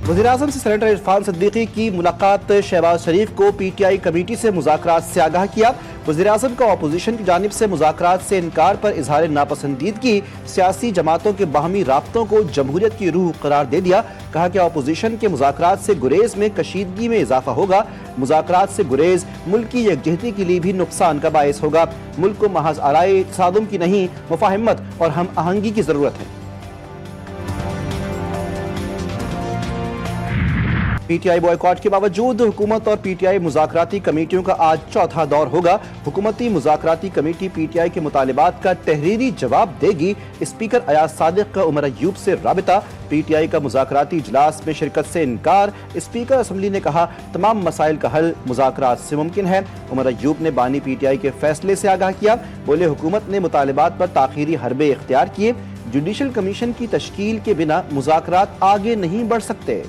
वज़ीर-ए-आज़म से सेनेटर इरफान सिद्दीकी की मुलाकात। शहबाज शरीफ को पीटीआई कमेटी से मुज़ाकरात से आगाह किया। वज़ीर-ए-आज़म का अपोजिशन की जानिब से मुज़ाकरात से इनकार पर इजहार नापसंदीदगी सियासी जमातों के बाहमी राब्तों को जमहूरियत की रूह करार दे दिया। कहा कि अपोजिशन के मुज़ाकरात से गुरेज में कशीदगी में इजाफा होगा। मुज़ाकरात से गुरेज मुल्क की यकजहती के लिए भी नुकसान का बायस होगा। मुल्क को महज आराए तसादुम की नहीं, मुफाहिमत और हम आहंगी की ज़रूरत है। पीटीआई बॉयकॉट के बावजूद हुकूमत और पीटीआई मुज़ाकराती कमेटियों का आज चौथा दौर होगा। हुकूमती मुज़ाकराती कमेटी पीटीआई के मुतालिबात का तहरीरी जवाब देगी। स्पीकर अयाज सादिक का उमर अय्यूब से राबिता। पीटीआई का मुज़ाकराती इजलास में शिरकत से इनकार। स्पीकर असम्बली ने कहा तमाम मसाइल का हल मुज़ाकरात से मुमकिन है। उमर अय्यूब ने बानी पीटीआई के फैसले से आगाह किया। बोले हुकूमत ने मुतालिबात पर ताखीरी हरबे इख्तियार किए। जुडिशल कमीशन की तश्कील के बिना मुज़ाकरात आगे नहीं बढ़ सकते।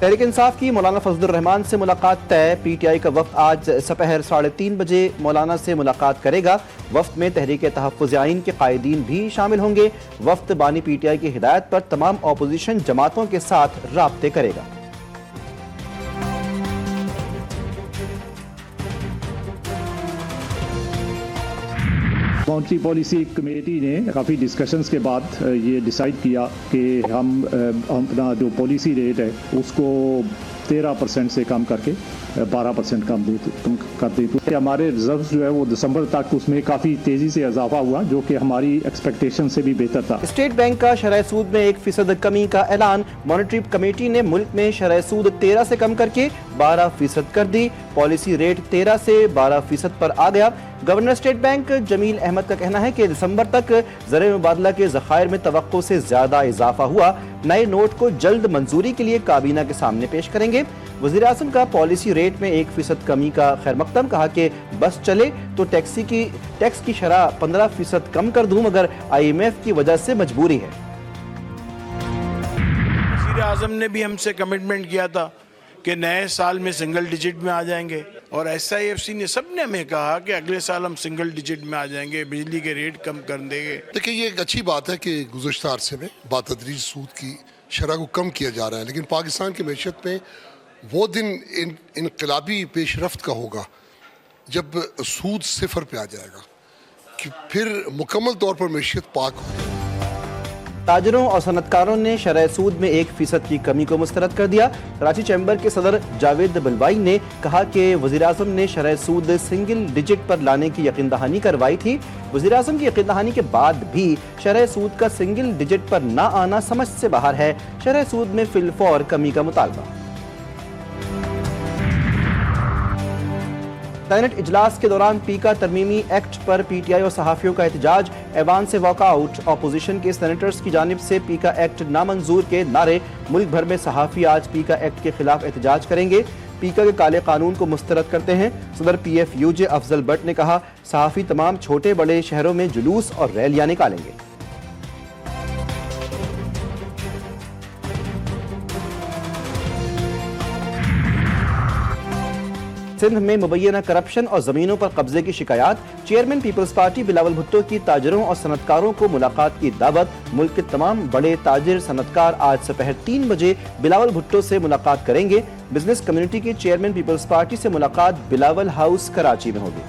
तहरीक इंसाफ की मौलाना फजलुर रहमान से मुलाकात तय। पीटीआई का वफ्द आज सपहर 3:30 बजे मौलाना से मुलाकात करेगा। वफ्द में तहरीक तहफ़्फ़ुज़ आइन के कायदीन भी शामिल होंगे। वफ्द बानी पीटीआई की हिदायत पर तमाम अपोजिशन जमातों के साथ राब्ते करेगा। मॉनेटरी पॉलिसी कमेटी ने काफ़ी डिस्कशंस के बाद ये डिसाइड किया कि हम अपना जो पॉलिसी रेट है उसको 13% से कम करके 12% कम कर दें। तो हमारे रिजर्व जो है वो दिसंबर तक उसमें काफ़ी तेज़ी से इजाफा हुआ, जो कि हमारी एक्सपेक्टेशन से भी बेहतर था। स्टेट बैंक का शरह सूद में 1% कमी का ऐलान। मॉनेटरी कमेटी ने मुल्क में शरह सूद 13 से कम करके 12% कर दी। पॉलिसी रेट 13 से 12% पर आ गया। Governor State Bank Jameel Ahmed का कहना है कि दिसंबर तक ज़र मुबादला के ज़खायर में तवक्को से ज्यादा इजाफा हुआ। नए नोट को जल्द मंजूरी के लिए काबीना के सामने पेश करेंगे। वज़ीर-ए-आज़म का पॉलिसी रेट में 1% कमी का खैर मकदम। कहा कि बस चले तो टैक्स की शरह 15% कम कर दूं, मगर IMF की वजह से मजबूरी है। वज़ीर-ए-आज़म ने भी हमसे कमिटमेंट किया था कि नए साल में सिंगल डिजिट में आ जाएंगे, और SIFC ने सबने हमें कहा कि अगले साल हम सिंगल डिजिट में आ जाएंगे, बिजली के रेट कम कर देंगे। देखिए, ये एक अच्छी बात है कि गुज़श्ता अरसे में बातदरीज सूद की शरह को कम किया जा रहा है, लेकिन पाकिस्तान की मैशत में वो दिन इनकलाबी पेशरफ्त का होगा जब सूद सिफर पे आ जाएगा, कि फिर मुकम्मल तौर पर मैशियत पाक हो जाएगी। ताजरों और सनतकारों ने शरह सूद में 1% की कमी को मुस्तरद कर दिया। कराची चैम्बर के सदर जावेद बलवाई ने कहा कि वज़ीर-ए-आज़म ने शरह सूद सिंगल डिजिट पर लाने की यकीन दहानी करवाई थी। वज़ीर-ए-आज़म की यकीन दहानी के बाद भी शरह सूद का सिंगल डिजिट पर ना आना समझ से बाहर है। शरह सूद में फिलफौर कमी का मुतालबा। सेनेट इजलास के दौरान पीका तरमीमी एक्ट पर पीटीआई और सहाफ़ियों का एहतजाज। ऐवान से वॉकआउट। अपोजिशन के सेनेटर्स की जानिब से पीका एक्ट नामंजूर के नारे। मुल्क भर में सहाफ़ी आज पीका एक्ट के खिलाफ एहतजाज करेंगे। पीका के काले कानून को मुस्तरद करते हैं। सदर PFUJ अफजल भट्ट ने कहा सहाफ़ी तमाम छोटे बड़े शहरों में जुलूस और रैलियां निकालेंगे। सिंध में मुबैना करप्शन और जमीनों पर कब्जे की शिकायत। Chairman Peoples Party Bilawal Bhutto की ताजरों और सनतकारों को मुलाकात की दावत। मुल्क के तमाम बड़े ताजिर सनतकार आज सपहर 3 बजे बिलावल भुट्टो से मुलाकात करेंगे। बिजनेस कम्युनिटी के चेयरमैन पीपल्स पार्टी से मुलाकात बिलावल हाउस कराची में होगी।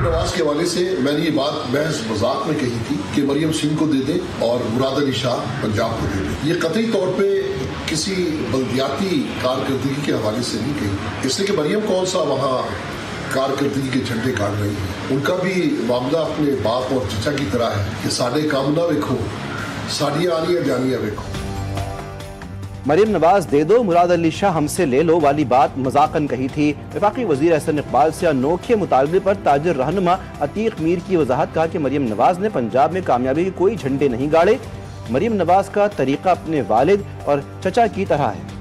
नवाज के हवाले से मैंने ये बात महज मजाक में कही थी कि मरियम सिंह को दे दे और मुराद अली शाह पंजाब को दे दे। ये कतई तौर पे किसी बल्दियाती कारकर्दगी के हवाले से नहीं कही, इसलिए कि मरियम कौन सा वहाँ कारकर्दगी के झंडे काट रही है। उनका भी मामला अपने बाप और चचा की तरह है कि साढ़े काम ना वेखो, साड़ियाँ आनियाँ जानियाँ वेखो। मरियम नवाज दे दो, मुराद अली शाह हमसे ले लो वाली बात मजाकन कही थी। वफाकी वजीर एहसन इकबाल से अनोखे मुतालबे पर ताजिर रहनुमा अतीक मीर की वजाहत। कहा कि मरियम नवाज ने पंजाब में कामयाबी के कोई झंडे नहीं गाड़े। मरियम नवाज का तरीका अपने वालिद और चचा की तरह है।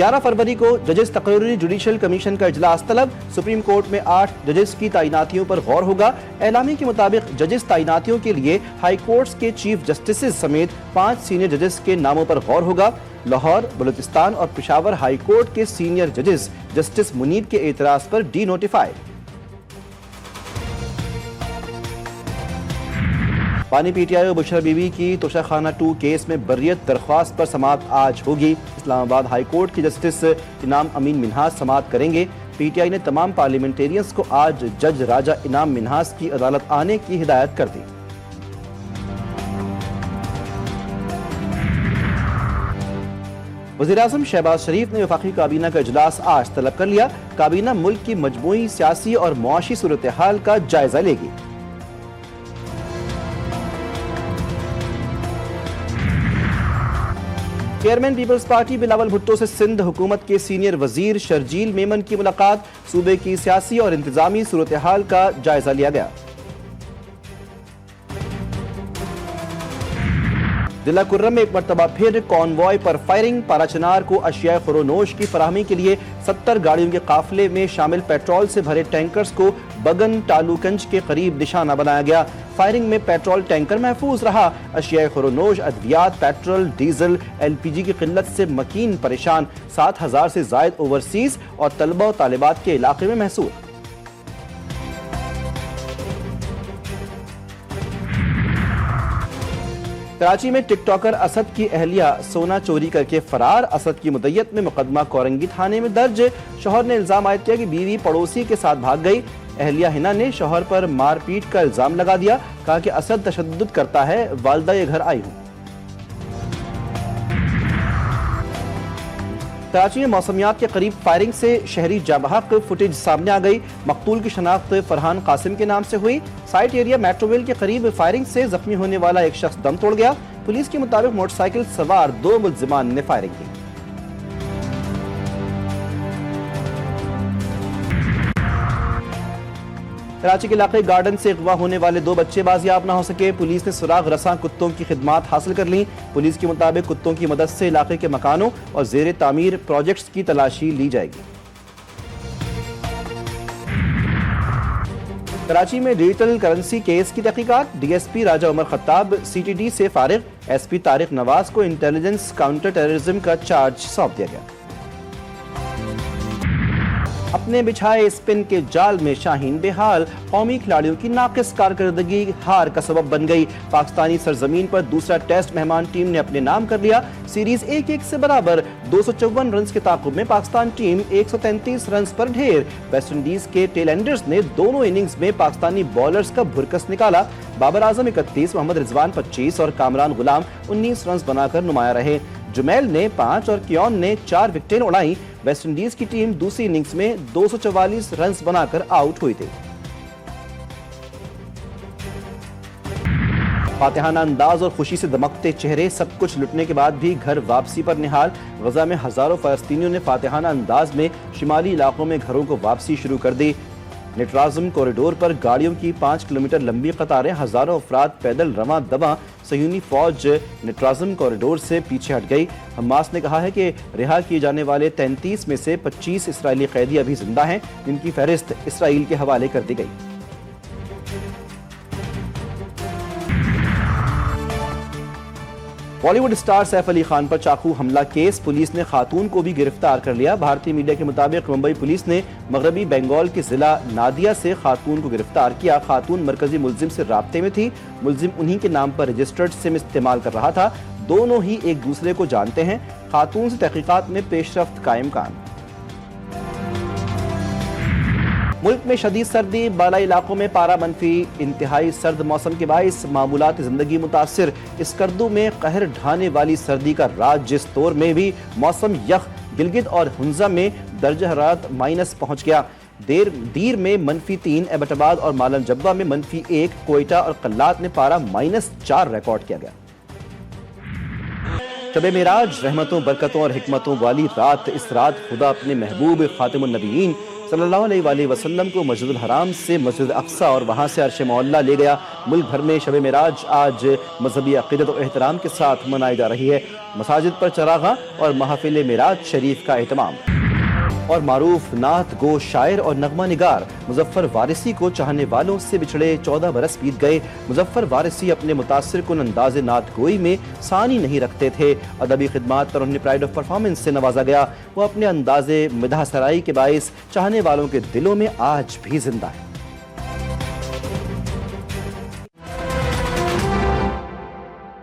11 फरवरी को जजेस तकरीरी जुडिशल कमीशन का इजलास तलब। सुप्रीम कोर्ट में 8 जजेस की तैनातियों पर गौर होगा। एलामी के मुताबिक जजेस तैनातियों के लिए हाई कोर्ट्स के चीफ जस्टिस समेत 5 सीनियर जजेस के नामों पर गौर होगा। लाहौर, बलूचिस्तान और पेशावर हाई कोर्ट के सीनियर जजेस जस्टिस मुनीब के एतराज पर डी नोटिफाइड। पानी पीटीआई और बुशरा बीबी की तोशाखाना 2 केस में बर्रियत दरख्वास्त पर समाअत आज होगी। इस्लामाबाद हाई कोर्ट के जस्टिस इनाम अमीन मिन्हास समाअत करेंगे। पीटीआई ने तमाम पार्लियामेंटेरियंस को आज जज राजा इनाम मिन्हास की अदालत आने की हिदायत कर दी। वज़ीर-ए-आज़म शहबाज शरीफ ने वफाकी काबीना का इजलास आज तलब कर लिया। काबीना मुल्क की मजमूई सियासी और मुआशी सूरत हाल का जायजा लेगी। Chairman Peoples Party Bilawal Bhutto से सिंध हुकूमत के सीनियर वजीर शर्जील मेमन की मुलाकात। सूबे की सियासी और इंतजामी सूरत हाल का जायजा लिया गया। जिला कुर्रम में एक मरतबा फिर कॉन्वॉय पर फायरिंग। पाराचनार को अशिया खुरोनोश की फराहमी के लिए 70 गाड़ियों के काफिले में शामिल पेट्रोल से भरे टैंकर्स को बगन टालूकंज के करीब निशाना बनाया गया। फायरिंग में पेट्रोल टैंकर महफूज रहा। अशिया खुरोनोश, अद्वियात, पेट्रोल, डीजल, LPG की किल्लत से मकीन परेशान। 7000 से जायद ओवरसीज और तलबा और तालिबात के इलाके में महसूस। कराची में टिकटॉकर असद की अहलिया सोना चोरी करके फरार। असद की मुद्दत में मुकदमा कोरंगी थाने में दर्ज। शौहर ने इल्जाम आयद किया कि बीवी पड़ोसी के साथ भाग गई। अहलिया हिना ने शौहर पर मारपीट का इल्जाम लगा दिया। कहा कि असद तशद्दुद करता है, वालिदा ये घर आई हूं। कराची में मौसमियात के करीब फायरिंग से शहरी जाबहक फुटेज सामने आ गई। मकतूल की शनाख्त फरहान कासिम के नाम से हुई। साइट एरिया मेट्रोवेल के करीब फायरिंग से जख्मी होने वाला एक शख्स दम तोड़ गया। पुलिस के मुताबिक मोटरसाइकिल सवार 2 मुल्जिमान ने फायरिंग की। कराची के इलाके गार्डन से अगवा होने वाले 2 बच्चे बाजियाब न हो सके। पुलिस ने सुराग रसां कुत्तों की खिदमात हासिल कर ली। पुलिस के मुताबिक कुत्तों की मदद से इलाके के मकानों और जेर तामीर प्रोजेक्ट्स की तलाशी ली जाएगी। कराची में डिजिटल करेंसी केस की तहकीकात। DSP राजा उमर खत्ताब CTD से फारिग। SP तारिक नवाज को इंटेलिजेंस काउंटर टेररिज्म का चार्ज सौंप दिया गया। अपने बिछाए स्पिन के जाल में शाहीन बेहाल। कौमी खिलाड़ियों की नाकिस कारकर्दगी हार का सबब बन गई। पाकिस्तानी सरजमीन पर दूसरा टेस्ट मेहमान टीम ने अपने नाम कर लिया। सीरीज 1-1 से बराबर। 254 रन के ताकुब में पाकिस्तान टीम 133 रन पर ढेर। वेस्ट इंडीज के टेलेंडर्स ने दोनों इनिंग्स में पाकिस्तानी बॉलर्स का भुरकस निकाला। बाबर आजम 31, मोहम्मद रिजवान 25 और कामरान गुलाम 19 रन बनाकर नुमाया रहे। जुमैल ने 5 और कियोन ने 4 विकेटें उड़ाई। वेस्ट इंडीज की टीम दूसरी इनिंग्स में 244 रन बनाकर आउट हुई थी। फातिहाना अंदाज और खुशी से दमकते चेहरे। सब कुछ लुटने के बाद भी घर वापसी पर निहाल। गजा में हजारों फलस्तीनियों ने फातिहाना अंदाज में शिमाली इलाकों में घरों को वापसी शुरू कर दी। नेटराज़म कॉरिडोर पर गाड़ियों की 5 किलोमीटर लंबी कतारें। हजारों अफराद पैदल रवां दवा। सयूनी फौज नेटराज़म कॉरिडोर से पीछे हट गई। हमास ने कहा है कि रिहा किए जाने वाले 33 में से 25 इसराइली कैदी अभी जिंदा हैं, जिनकी फहरिस्त इसराइल के हवाले कर दी गई। बॉलीवुड स्टार सैफ अली खान पर चाकू हमला केस। पुलिस ने खातून को भी गिरफ्तार कर लिया। भारतीय मीडिया के मुताबिक मुंबई पुलिस ने मगरबी बंगाल के जिला नादिया से खातून को गिरफ्तार किया। खातून मरकजी मुलजिम से राब्ते में थी। मुलजिम उन्हीं के नाम पर रजिस्टर्ड सिम इस्तेमाल कर रहा था। दोनों ही एक दूसरे को जानते हैं। खातून से तहकीकात में पेशरफ्त कायम कान। मुल्क में शदीद सर्दी। बालाई इलाकों में पारा मनफी। इंतहाई सर्द मौसम के बाइस मामूलात जिंदगी मुतासिर। स्कर्दू में कहर ढाने वाली सर्दी का राज। जिस तौर में भी मौसम यख। गिलगित और हुंजा में दर्ज हरारत माइनस पहुंच गया। दीर में -3, एबटाबाद और मालन जब्बा में -1, कोयटा और कल्लात में पारा -4 रिकॉर्ड किया गया। शब मेराज रहमतों बरकतों और हिकमतों वाली रात। इस रात खुदा अपने महबूब खातिमुन नबीयीन सल्लल्लाहु अलैहि वसल्लम को मस्जिदुल हराम से मस्जिद अक्सा और वहां से अर्श मौला ले गया। मुल्क भर में शब मेराज आज मजहबी अक़ीदत और एहतराम के साथ मनाई जा रही है। मसाजिद पर चरागा और महफिल मेराज शरीफ का एहतमाम। और मारूफ नात गो शायर और नगमा निगार मुजफ्फर वारिसी को चाहने वालों से बिछड़े 14 बरस बीत गए। मुजफ्फर वारिसी अपने मुतासिर कुन अंदाज नात गोई में सानी नहीं रखते थे। अदबी खिदमात पर उन्हें प्राइड ऑफ परफॉर्मेंस से नवाजा गया। वो अपने अंदाजे मिदाह सराई के बाइस चाहने वालों के दिलों में आज भी जिंदा है।